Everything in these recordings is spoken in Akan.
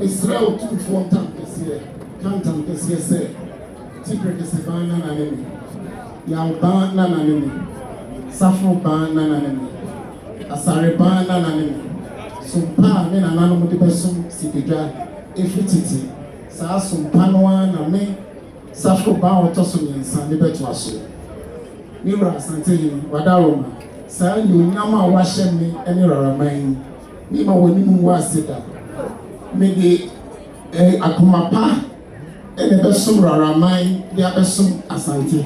Israel Otumfour tampesi kantampesi se tikre se bana na nemi ya bana na nemi safo bana na nemi asare bana na nemi sumpa me na nanu mo de besum sikidwa efititi sa sumpa no na me safo ba otoso nyensa de beto aso ni wura Asantehene wadaroma sa nyonyama a wahye me ene raraman ni ma woni mu waseda me de akomapa ene besum raraman de abesum Asante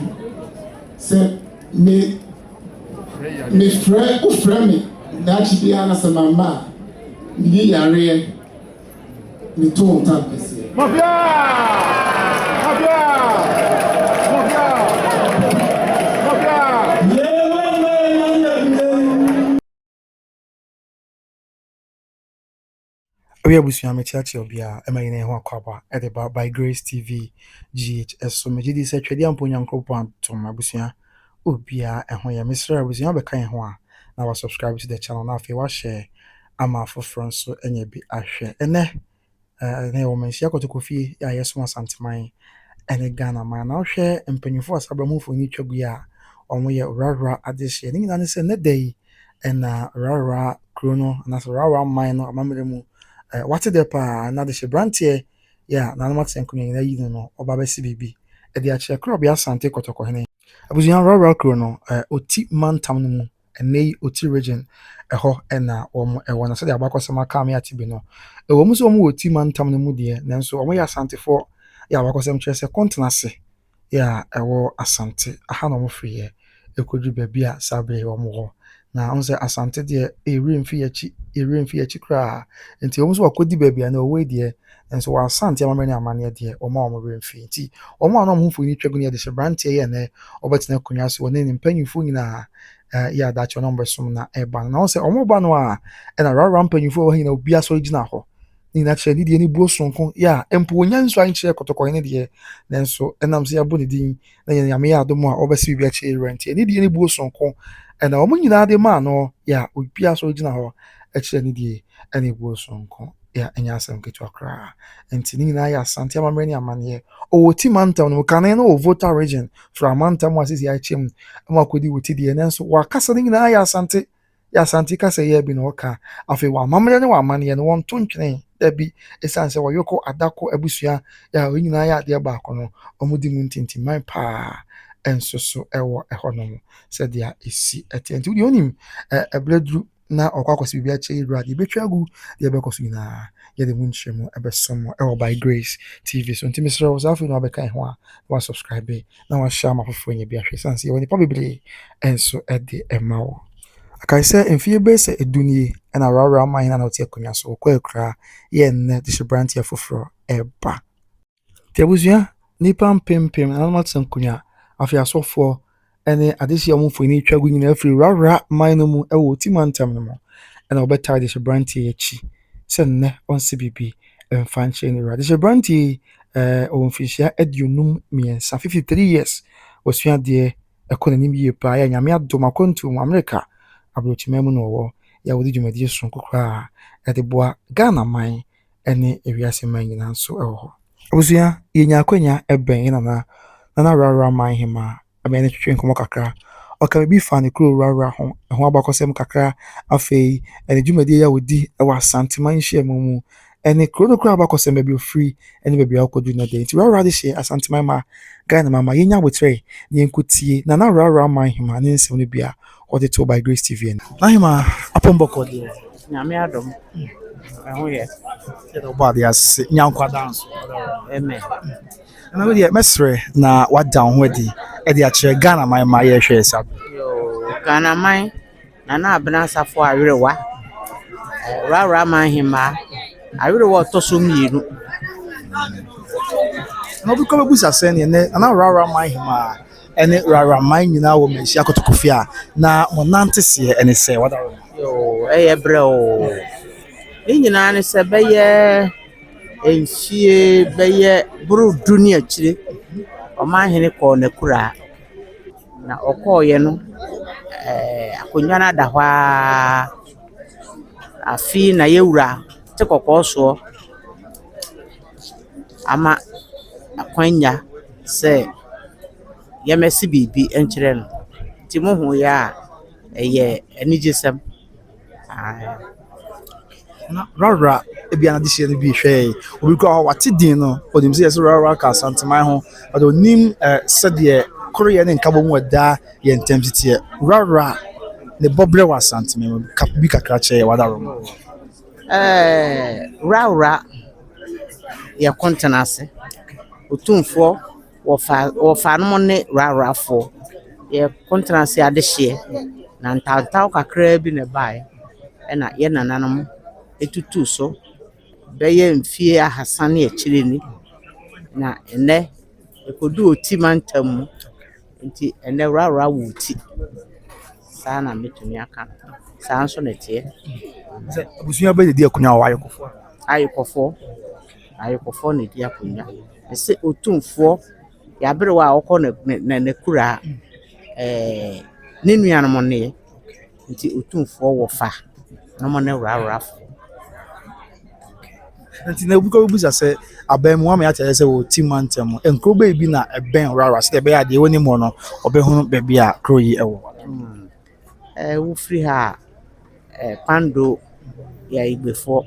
se me frɛ me da chibi ana se mama ni yare ni to nta pese We are Busia Metiachi Obia, Emma Kwaba, Edeba by Grace TV, GHS. So, Majidi said, Tradian Punyan Kopan to Mabusia, Ubia, and when Mr. Busia Bekan Hua. Now, subscribe to the channel. Now, if you want share, I'm out for front, so any be a share. And then, woman, she got to coffee, yes, one Asanteman, and a Ghana man. Now, share and penny for Sabamu for each of ya, or we are Rara at this year. And it's a day, and Rara Chrono, and that's Rara Mine or Mamma. What the pa na de brantie ya na no maten kunye na yi no oba ba si bibi e de a che kro bia Asante Kotoko hene abuzian rural kro no oti mantam no mu enei oti region ho na omo e wona so de abakosema ka me ati bi no e wo mu so omo oti mantam no mu de nanso omo ya Asante fo ya abakosem kire se kontenase ya ewo Asante aha no mo free e kodu baby a sabre omo ho na on say Asante de remfi yachi kra nti omo so akodi baby na owe de nso wa Asante amamani amane de omo remfi nti omo ana omo funi twagu ne de se brantie ye na obetina kunwa so woni ne mpanyufo nyina ya da cho number som na eba na on say omo ba no a na rara mpanyufo wo hina obi aso gina ho ni na chere ni de ni buo sonko ya empo wonya nso an chere Kotoko ne de nanso enam se abo ne din na ya me ya adomo a obesi bi a chere rent ni de ni buo sonko and omo nyina de ma no ya obi aso gina ho a chere ni de ene buo sonko ya enya asem ketu akra enti ni nyina ya Asante amamani amane o woti mantam no kanan no voter region from mantam asisi ya chem ma kodi woti de nanso wa kasa ni nyina ya Asante kasa ye bi no ka afi wa mamre ne wa amane no won to ntwene dabi esanse wa yoko adako abusua ya nyina ya de ba ko no omudi mu ntinti man pa enso so ewo ehonom se dia esi enti udi onim ebledru na okwakosi bibia che ira de betwagu de bekoso nyina ye de munchemu ebesomo ewo by Grace TV so ntimi sro was afi no abeka ho a wa subscribe na wa share ma fofo nya bia hwe sanse ye woni probably enso ede emawo akai say enfie be say edunie na Woraworamanhene na otie konya so kwa ekra ye nne de brantie foforo eba tebuzua nipa mpempem na maten konya afi asofo ene adesi omfo ni twagu nyina afiri Woraworamanhene mu ewo timantam no mo na obeta de brantie echi se nne onse bibi emfanche ni ra de brantie onfishia edunum miensa 53 years osua de ekonomi ye pa ya nyame adoma kontu mu America abrochimemu no wo ya wodi dwumadi sonko kra de boa Ghana man ene ewiase man nyina so ewo obusua yenya akwanya eben na Woraworamanhene ma abene twetwe nkomo kakra oka bi fa ne kro Worawora ho abakosem kakra afei ene dwumadi ya wodi ewa Asanteman hyiamu mu ene kro kro abakosem be free ene be bia okodu na de nti Worawora de hye Asanteman ma Ghana mama yenya botre ne nkutie na Woraworamanhene ma ne nsem no bia what it by Grace TV. Nahima apomboko de nyame adom ho ye the body as nyankwa dance amen na we dey mesre na what down wedi e dey akire Ghana my ye hwe sa yo Ghana man na abena safo awerewa Woraworamanhene ma awerewa toso mienu no bi ko busa se ne na Woraworamanhene ma ene Woraworaman nyina wo me hia Kotoko fia na mo nante se ene se what yo eye bre o ni nyina ne se beye enhie beye buru dunia chire Omanhene ko na kura na okoye no akonwa na dahwa afi na yewura te kokko so ama akwanya sɛ yɛmɛsi biribi nkyerɛ no nti mohu yɛ a ɛyɛ anigyesɛm. Na rara ebia na de hye no bi hwɛ obi kɔ wate din no onim sɛ yɛsɛ rara ka Asanteman ho but onim sɛdeɛ koroyɛ ne nkabɔ mu da yɛ ntɛm titiɛ rara ne bɔbrɛ wɔ Asanteman bi kakra kyerɛ wadaro. Rara yɛ kontena ase Otumfour wɔfa no ne rarafoɔ yɛ kontena ase adehyeɛ na ntantaw kakra bi ne bae ɛna yɛ nananom etutu so bɛyɛ mfie ahasa ne akyire ni na ɛnɛ ekodu otimantam mu nti ɛnɛ rara wɔ oti saa na metumi aka saa nso ne teɛ. Sɛ abusua bɛ di akunya wɔ ayekɔfoɔ ne di akunya ɛsɛ Otumfour yɛabere wɔ a wɔkɔ ne kura ne nuanom ne nti Otumfour wɔ fa na mo ne rarafo. Nti na obi kɔ busa sɛ aban mu ama yɛakyerɛ sɛ wɔ timantam nkuro bɛ bi na ɛbɛn rara sɛ ɛbɛyɛ adeɛ wɔn mu no ɔbɛhu baabi a kuro yi ɛwɔ. Wofiri ha kwando yɛ igbefoɔ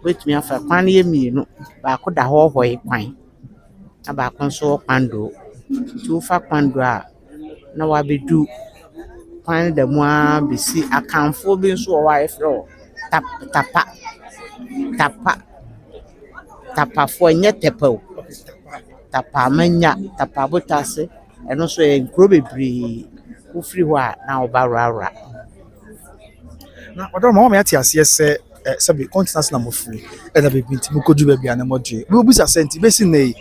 wetumi afa kwan yɛ mmienu baako da hɔ yi kwan na baako nso wɔ kwando nti wofa kwando a na wabedu kwan da mu a besi akanfoɔ bi nso wɔ hɔ a yɛfrɛ wɔ tapafoɔ nyɛ tepa o tapa amanya tapa botase ɛno nso yɛ nkuro bebree wofiri hɔ a na woba rara. Na wadaro ma yɛate aseɛ sɛ sɛbi continent na mofiri ɛna bebi nti mokodu baabi a na modwe bi obusa sɛ nti bɛsi nei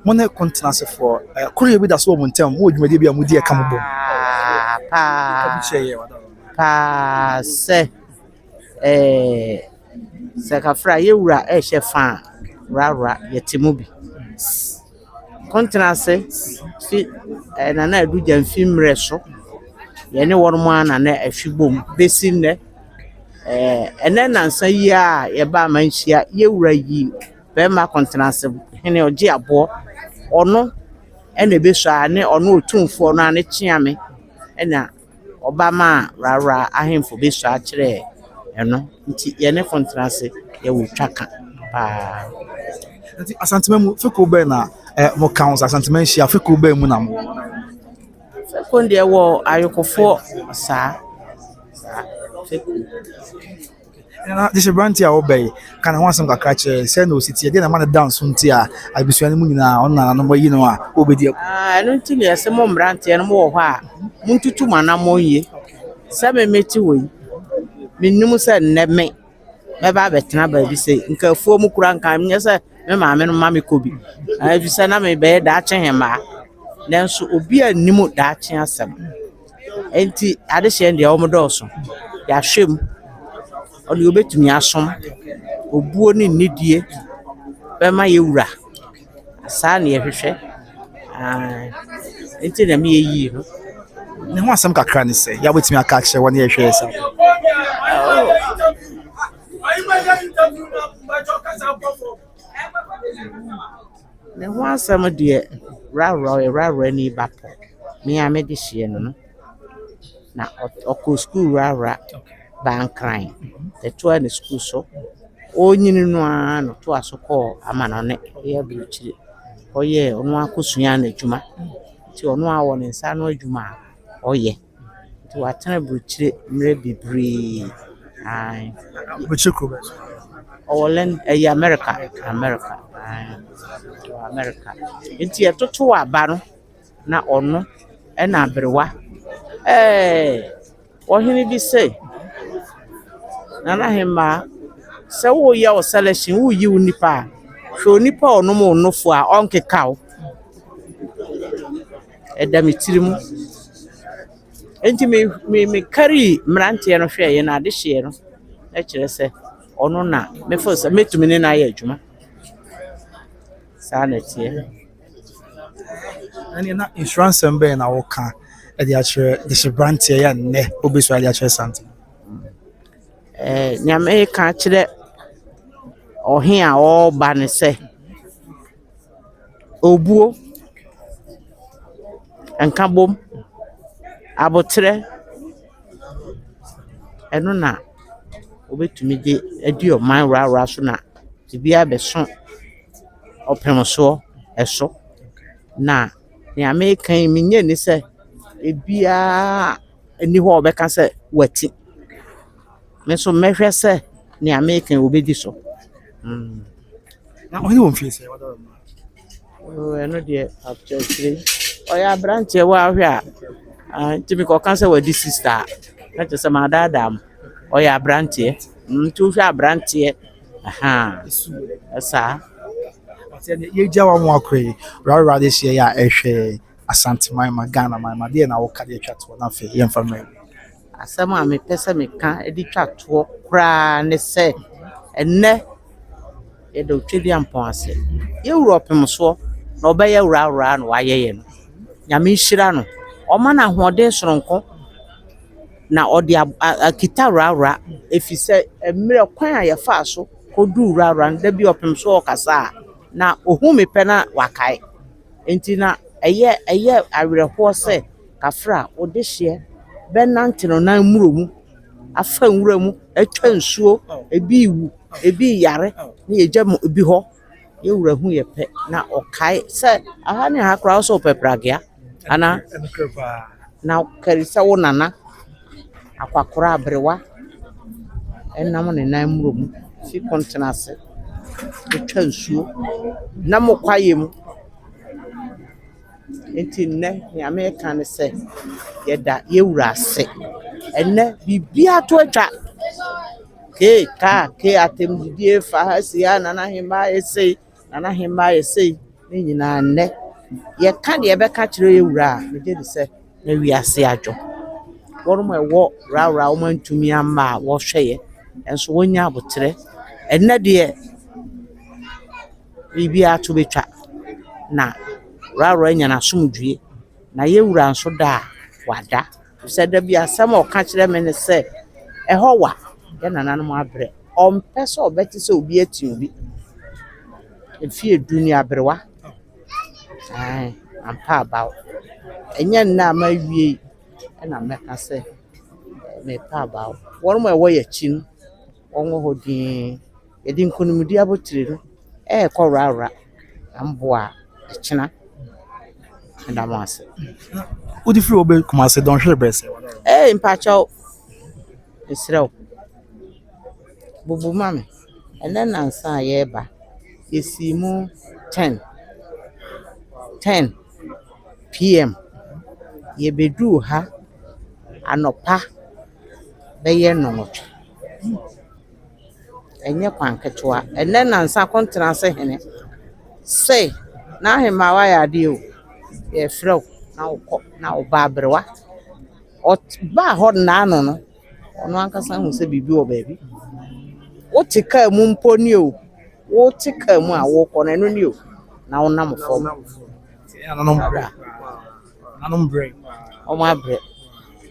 mo ne continent for koroyɛ bi da so wɔ mo ntam mo dwumadie bi a modi ɛka mo bɔ pa sɛ sɛ kafra yɛwura ɛhyɛ fa rara yɛte mu bi continent fi nana adu gya mfi mmerɛ so yɛne wɔn mu ana na ahwibom bɛsi nnɛ ɛnɛ nansa yi a yɛba amanhyia yɛwura yi bɛma continent hene ɔgye aboɔ ɔno ɛna ɛbɛsua ne ɔno Otumfour no ane kyeame ɛna ɔbama rara ahemfo bɛsua kyerɛ ɛno nti yɛne continent yɛwɔ twaka paa. Nti Asanteman mu feko bɛ na mo count Asanteman hyia feko bɛ mu na mo feko deɛ wɔ ayokɔfoɔ saa feko. Na de branti a obey kana ho asem kakra kyerɛ sɛ na ositi de na ma dance nti a abusua ne mu nyina ɔna na mo yi no a obedi ɛno nti ne yɛsɛ mo branti no mo wɔ hɔ a muntutu mana mo yie sɛ me meti wɔ yi minnim sɛ nnɛ me mɛba bɛtena baabi sɛ nkafuo mu kura nka nyɛ sɛ me maame no ma me kɔ bi afi sɛ na me bɛyɛ daakye hema nanso obi a nnim daakye asɛm enti ade hyɛ ndeɛ wɔn dɔɔso yɛahwɛm ɔde obetumi asom obuo ne nidie bɛma yɛwura saa ne yɛhwehwɛ enti na me yɛyi no ne ho asɛm kakra ne sɛ yɛabetumi aka kyerɛ wɔn yɛhwɛ sɛ ne ho asɛm deɛ rara ni bapɔ me a mede hyɛ no na ɔkɔ school rara bankran ɛtoa ne school so onyini no a no to asokɔ amanone yɛ bukyire ɔyɛ ɔno akosua na adwuma nti ɔno a wɔ ne nsa no adwuma ɔyɛ nti watena bukyire mmerɛ bebree bukyire ɔwɔlen ɛyɛ America nti ɛtoto aba no na ɔno ɛna aberewa ɔhene bi sɛ nana hema sɛ woyɛ wo selection woyi wo nipa a hwɛ onipa a ɔnom onofo a ɔnkeka wo ɛda me tiri mu enti me kari mmeranteɛ no hwɛ yɛ na ade hyeɛ no ɛkyerɛ sɛ ɔno na mefo sɛ metumi ne na ayɛ adwuma saa na tie ɛne na insurance mbɛ na woka ɛde akyerɛ de branteɛ yɛ nnɛ obesu ade akyerɛ Asante nyame ka kyerɛ ɔhe a ɔba ne sɛ obuo enkabom abotre eno na obetumi de adi oman rara so na tibia beso opemso eso na ne American minye ni se ebia eni ho obeka se wati me so mehwe se ne American obedi so na oni won fi se Woraworaman eno de actually oya branch e wa hwe a timi ko kan se wadi sister na te se ma dadam oya branch e tu hwe branch e aha esa ye jawa mo akoi Woraworaman this year ya ehwe Asanteman magana ma de na wo ka de twato na fe ye mfa me asɛm a mepɛ sɛ meka edi twa toɔ koraa ne sɛ ɛnɛ yɛde otwedi ampɔn ase yɛwura ɔpemsoɔ na ɔbɛyɛ Woraworaman na wayɛyɛ no nyame nhyira no ɔma na ahoɔden soronko na ɔde akita Woraworaman efi sɛ mmerɛ kwan a yɛfa so kodu Woraworaman da bi ɔpemsoɔ ɔkasa na ohu mepɛ na wakae enti na ɛyɛ awerɛhoɔ sɛ kafra ɔde hyeɛ bɛnante no nan muro mu afa nwura mu atwa nsuo ebi iwu ebi yare na yɛgya mu ebi hɔ yɛwura hu yɛpɛ na ɔkae sɛ aha ne ha koraa so pɛpragea ana na karisa wo nana akwakora abrewa ɛnam ne nan muro mu fi kontena ase atwa nsuo na mo kwaye mu enti nne ne America ne sɛ yɛda yɛwura ase enne bibia to atwa ke atem didie fa ha sia nana hema esei ne nyina nne yɛka de yɛbɛka kyerɛ yɛwura a megye de sɛ na wiase adwo wɔn mo ɛwɔ Woraworaman wɔn ntumi amma a wɔhwɛ yɛ enso wonya abotre enne de bibia to betwa na Woraworaman nya na somdue na yɛwura nso da wada sɛ da bi asɛm a ɔka kyerɛ me ne sɛ ɛhɔ wa yɛ nananom abrɛ ɔmpɛ sɛ ɔbɛte sɛ obi ati obi efie dunia abrewa ampa abaw ɛnyɛ nna ma wie ɛna mɛka sɛ mepa abaw wɔn mo ɛwɔ yɛkyi no wɔn wɔ hɔ din yɛde nkonimdi abotire no ɛkɔ Woraworaman amboa ɛkyena ndamase odi free obe kuma se don hwe brese mpacho esrew bubu mame ene nansa yeba esimu 10 pm yebedu ha anopa beye nonotwe enye kwanketwa ene nansa kontra se hene say na hema wa ya de o ye frew na ukọ na ọba abrewa ba hɔ na no ɔno ankasa hu sɛ bibi wɔ baabi wote kaa mu mpo ni o wote kaa mu a wokɔ na no ni o na wonam fɔm nanom bre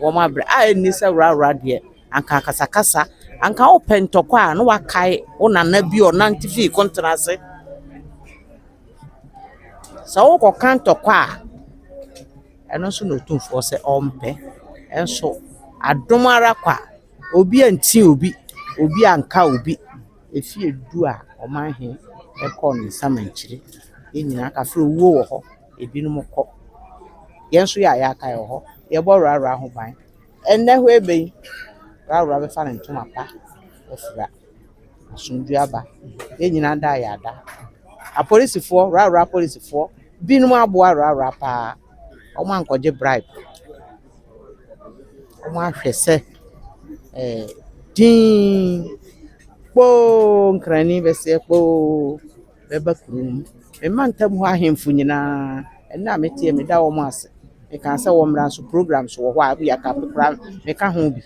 wɔn abrɛ a ɛni sɛ Woraworaman deɛ anka kasakasa anka wo pentɔkɔ a no wakae wo nana bi ɔnante fi kontena ase sɛ wokɔ kantɔkɔ a ɛno nso na Otumfour sɛ ɔmpɛ enso adom ara kwa obi anti obi anka obi efie du a ɔmanhene ɛkɔ ne samankyire nyina kafra owuo wɔ hɔ ebinom kɔ yɛnso yɛ ayaka wɔ hɔ yɛbɔ Woraworaman ho ban ɛnnɛ ho ebei Woraworaman bɛfa ne ntoma pa ɔfra asomdue aba nyina da yɛ ada apolisifoɔ Woraworaman apolisifoɔ binom aboa Woraworaman pa ɔmo ankɔgye bribe ɔmo ahwɛ sɛ din kpo nkrani bɛsɛ kpo bɛba kurum memma ntam hɔ ahemfo nyinaa ɛna metie me da wɔn ase meka sɛ wɔn mmra nso programs wɔ hɔ a bi aka pepra meka ho bi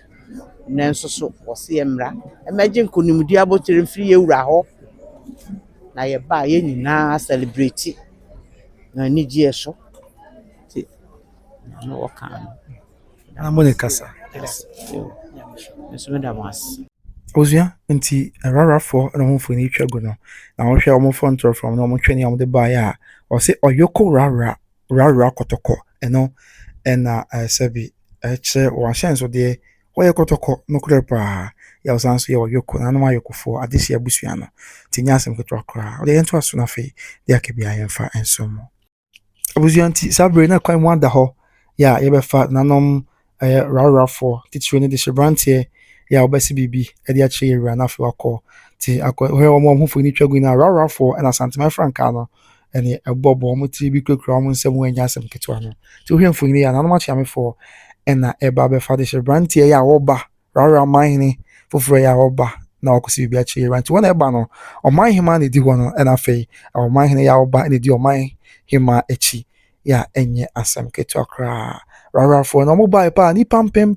nanso so wɔse yɛ mmra ɛmɛgye nkonimdi abotire mfiri yɛwura hɔ na yɛba yɛ nyinaa celebrate na anigye so no wakan ana mo ne kasa yes me so me da mas Ozia nti rarafo na mo foni twa gu no na wo hwe mo phone to from na mo twani am de buy a o se oyoko rara kotoko eno ena sebi che wa shenso de woyɛ kotoko no kura pa ya osanso ye oyoko na no ayokofo adesi abusua no ti nya asem ketwa kra o de yento aso na fe de akebia yemfa ensomo abusua nti sabre na kwan mu ada ho ya yebefa nanom rarafo titire ne de shebrante ya obesi bibi e de ache yewura na fe wakọ ti akọ he omo hufo ni twagu na rarafo na Asanteman franka no ene ebobo mo ti bi krekra mo nsem wanya asem ketwa no ti ohwe mfo ni ya na no ma chiamefo ena eba be fa de shebrante ya woba Woraworamanhene foforo ya woba na wakosi bibi ache yewura nti wona eba no omanhema na di ho no ena fe omanhene ya woba na di omanhema echi ya enye asem ketwa kra rarafo na mobile pa ni pam pem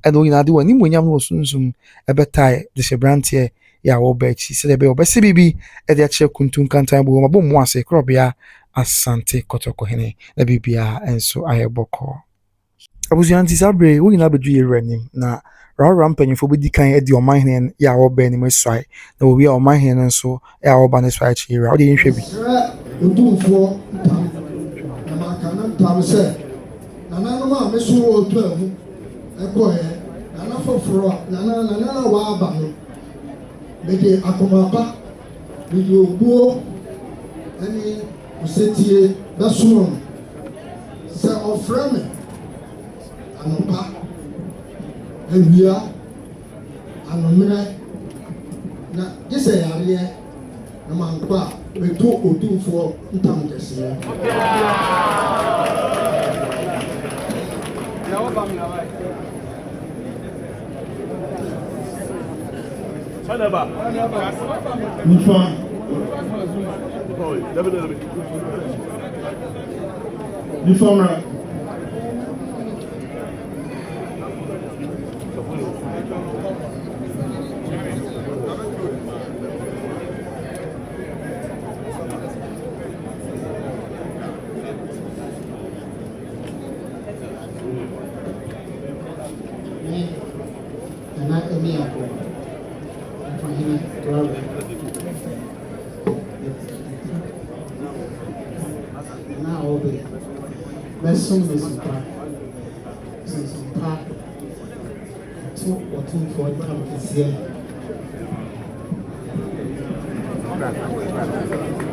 and we na do ani monyam no sunsun ebetai de shebrante ya wo bechi se be obesi bibi e de ache kuntun kantan bo mabo mo ase krobia Asante Kotoko hene na bibia enso ayeboko abuzianti sabre we na bedu yeranim na rara mpanyefo be dikan e di omanhene ya wo be ni meswai na wo wi omanhene nso ya wo ba ne swai chi yera wo de nhwe bi Otumfour na makana tam se nananom a meso wo to ahu eko he nana foforo nana wa aba no me de akomaba me de obuo ani osetie beso se ofre me anopa ewia anomre na gese yare na mankwa meto Otumfour ntam kese Nifa mra na emi ako fahina travel na obe mesum mesumpa to Otumfour tam kese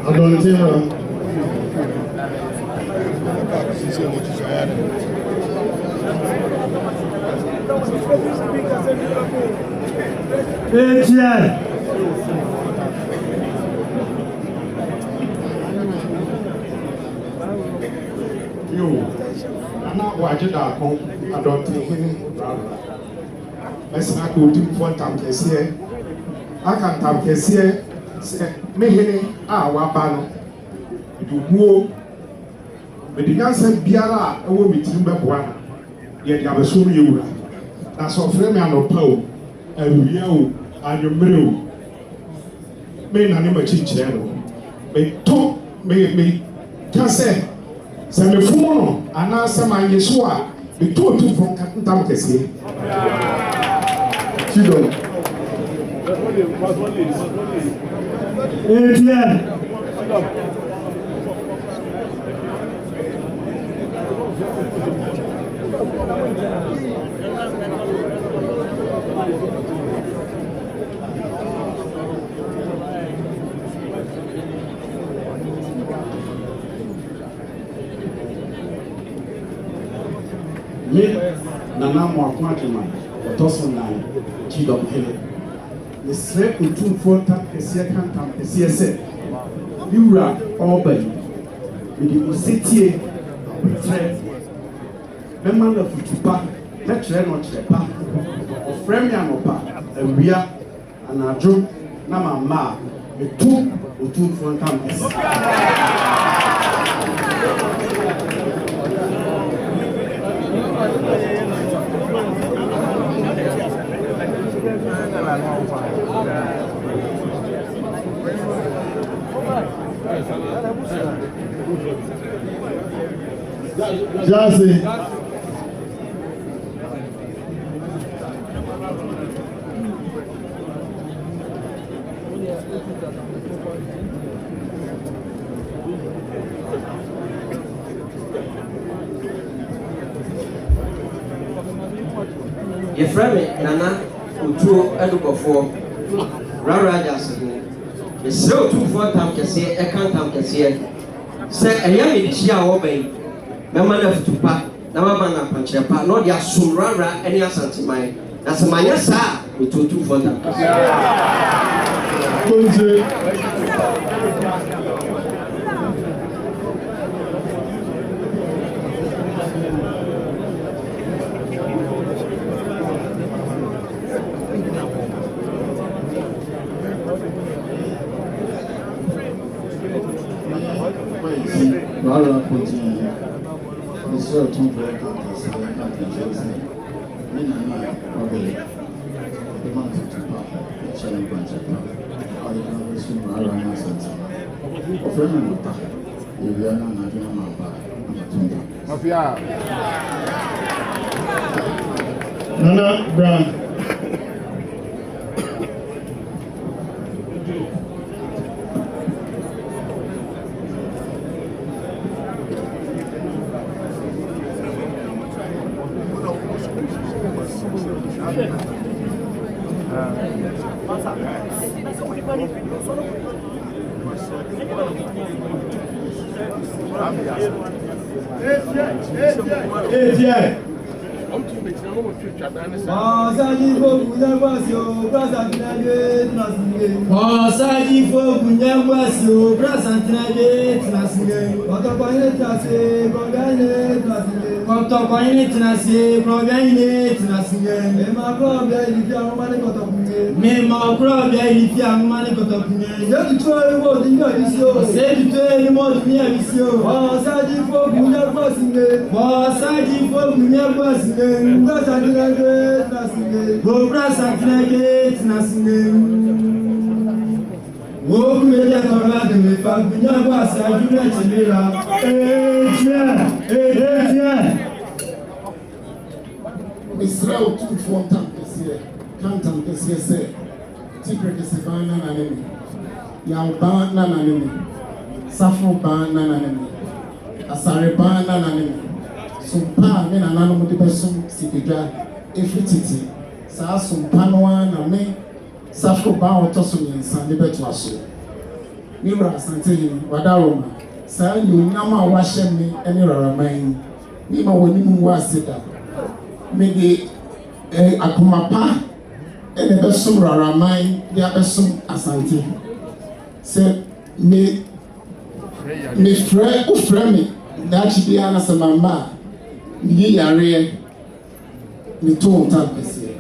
Asanteman yo ana waje da ko Asantehene mesna ko Otumfour tam kese Akan tam kese se mehene a waba no dubuo medinyansa biara a ewo mitirim beboa na ye dia beso no yewura na so frɛ me anopa o awia o anwumere o me na ne machi kyerɛ no me to me ka sɛ me fumo no ana sɛ ma yeso a me to Otumfour ntam kɛse chido me nana mo akwatema otoso na chido hele the sre Otumfour tam kese kan tam kese se biura obay with the osetie tre memman da futupa na kire no chepa ofrem ya no pa awia anajo na mama metu Otumfour tam kese Jazzy Your friend Nana Utu Edukofo Asantehene. The slow 2-4 time can see Akan time can see say a young Edishia obey. Mamma to pack, Namana Panchapa, not your Surara any Asanteman. That's my yes, sir, with 2-4 time. Rara continue. The sort of countries, the mountain to park, the channel bunch of park, or the conversation Rara and Asante. Of Renowed, you are not a mamba, Nana Brown. Misra Otumfour tampesi, kan tampesi se, tikre kesebana na nemi, yauba na nemi, safo ba na nemi, asare ba na nemi, sumpa me na nanu mudi besum sikija efititi, sa sumpa noa na me, safo ba otoso nyensa libetu aso. Mira Asantehene wadaroma, sa nyama washe me eni raraman, ni ma woni mu wasida. Maybe akumapa and a besum raramai, the abesum Asante. Say, me friend, me, that should be an Asamama, ye are me told Tampesi.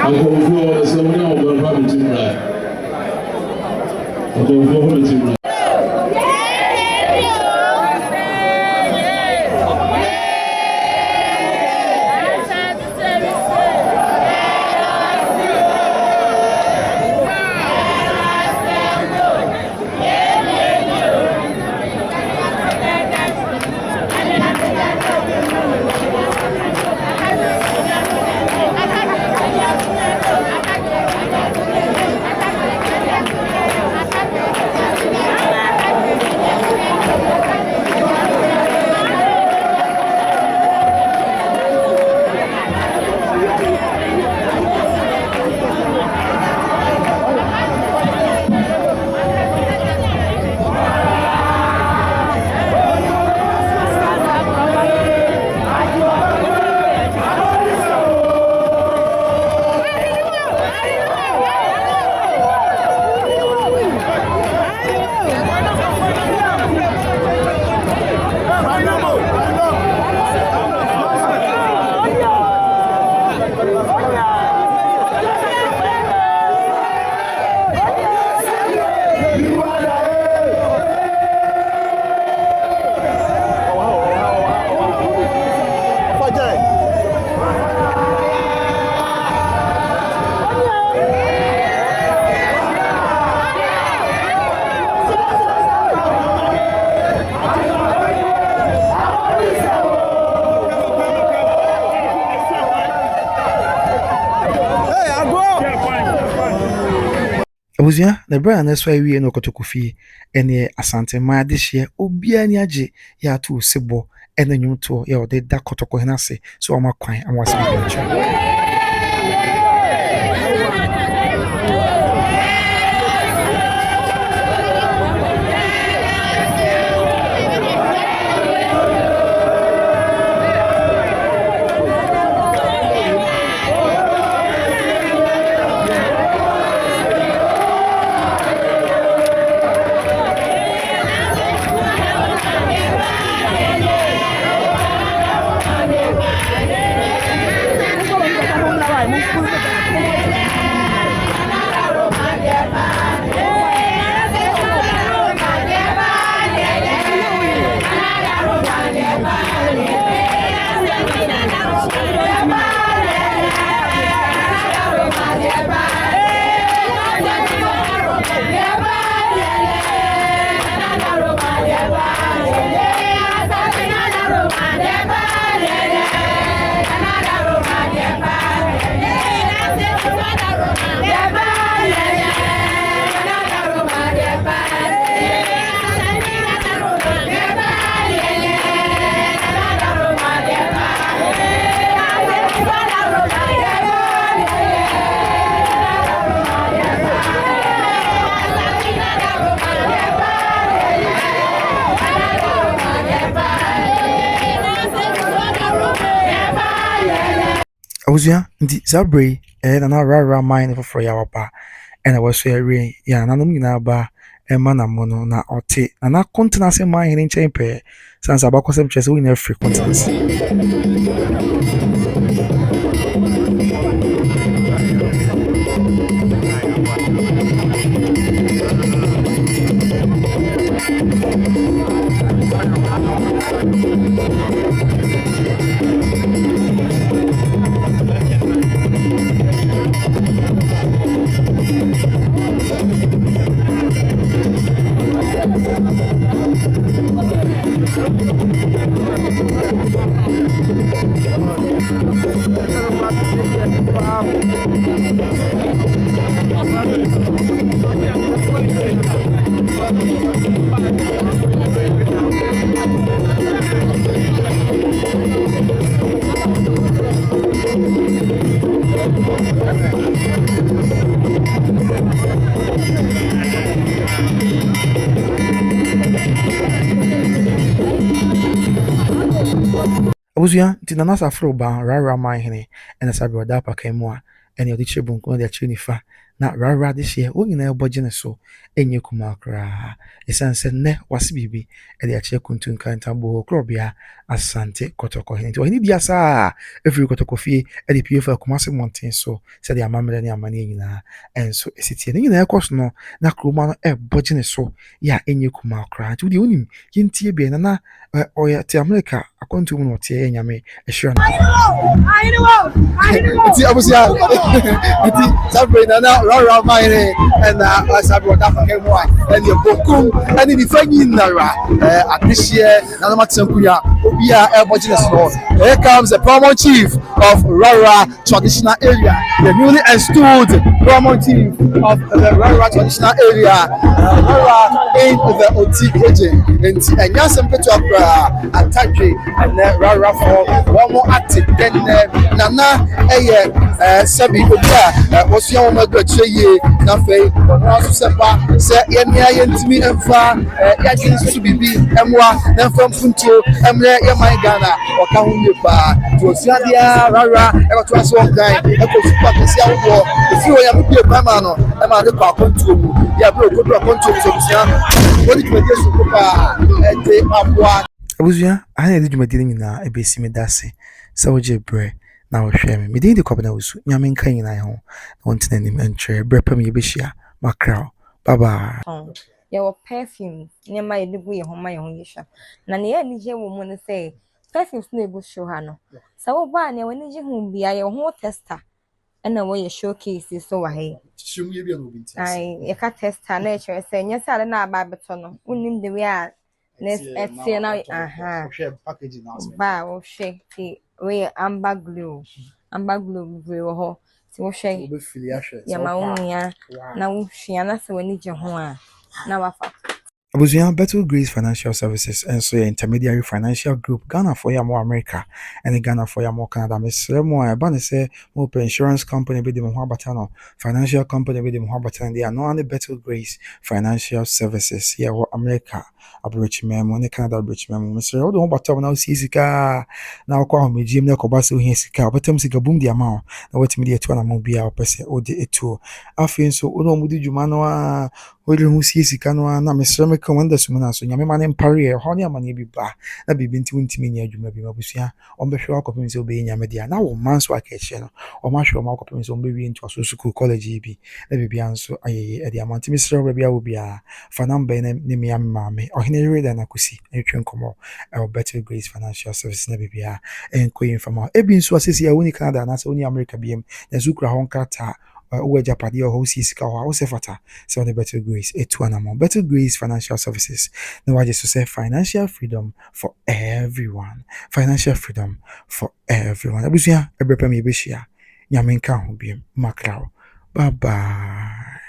Otumfour is coming out of the team right. Otumfour from the team right. Yeah. Abusua na bra na so awie no Kotoko fie ene Asanteman de hye obia ni age ya to sebo ene nwumto ya ode da Kotoko hena se so amakwan amwase bi nche. Abusua ndi zabre na Woraworamanhene for ya wapa ena waso ere ya nanom nyina ba ema na mono na ote na continence manhene nchen pe sansa abakosem chese we na free continence. Abusua nti na nasa afro ba Woraworamanhene ena sabe oda paka mu a ene odi chebunku na de achi nifa na Woraworamanhene de hye wo nyina eboje ne so enye kuma kra esanse ne wase bibi e de achi kuntun kanta bo krobia Asante Kotoko hene to hene bia sa every Kotoko fie e de piefa kuma se monten so se de amamre ne amane nyina enso esitie ne nyina ekoso no na kroma no eboje ne so ya enye kuma kra to de onim yintie bia na oya ti America akontu mu no tie nyame ehwe na ti abusia ti sabre na Woraworamanhene na sabre oda paka mu a ene bokum ene ni fanyi nara adehye na no matenkuya obia eboje so. Here comes the paramount chief of Woraworamanhene traditional area, the newly installed paramount chief of the Woraworamanhene traditional area, in the Oti region. And Enyasem Petu Akra Atadwe and Woraworamanhene for one more active then Nana Sabi Obia was young Magre Nafe, Ono Sepa, say Yemia Yentimi Emfa, Yakin Subibi, Emwa, Nemfam Punto, Emre Yamaigana, or Kahunipa, to Sadia, Rara, ever to us one guy, Echo Papasia War, if you are a Pamano, Emma the Paconto, Yabro, Conto, what did you do? And they are one. Abusua ana de dwumadini nyina ebesi medase se woje bre na wo hwe me de kwabna wusu nyame nka nyina ho na wontina nim entre bre pam ye behia makra baba ye wo perfume ne ma ye bu ye ho ma ye ho yesha na ne ye ni je wo mu ne say perfumes na egu show ha no sa wo ba ne woni je hu bia ye ho tester na wo ye showcase so wa he shum ye bia no binti ai ye ka tester na e chere say nya sale na aba beto no unim de we a next etie na aha packaging now ba wo she ti we amber glue we wo ho Ti wo hwɛ Obe fili ahwe. ya ma wo nua na wo hwea na sɛ w'ani gye ho a na wafa. Abusuan Battle Grace Financial Services and so intermediary financial group Ghana for ya more America and Ghana for ya more Canada. Miss Remo, I ban say more insurance company be the Mohabatano, financial company be the Mohabatan. They are no only Battle Grace Financial Services here for America. Abridge memo, ne Canada abridge memo. Mr. Odo Mohabatano now see sika now call me Jim Nekobaso here sika, but sika boom the amount. Now what media to an amount be our person or the two. I feel so Odo Mudi Jumano. Wele hu sie sika no a na mesrɛ me ka wanda so na so nyame ma ne mpare e ho ne amane bi ba na bibi nti wontimi nya adwuma bi mabusua ɔmbɛhwɛ akɔpem sɛ obɛyɛ nyame dia na wo man so aka ɛhyɛ no ɔmahwɛ ɔma akɔpem sɛ ɔmbɛwie nti ɔso school college yi bi na bibia nso ayɛyɛ ɛde amante mesrɛ wo bia wo bia fa number ne me am maame ɔhene yere da na kosi ɛtwe nkɔmɔ ɛwɔ Better Grace Financial Service na bibia ɛnkɔ infama ebi nso asesi a woni Canada na sɛ woni America biem na zukura ho nkata who Japadi or who sees Kawa, who Sefata, so the Better Grace, a two animal, Better Grace Financial Services. No, I just to say financial freedom for everyone. Financial freedom for everyone. Abusia, every premier Bishia, Yaminka, Makrao. Bye bye.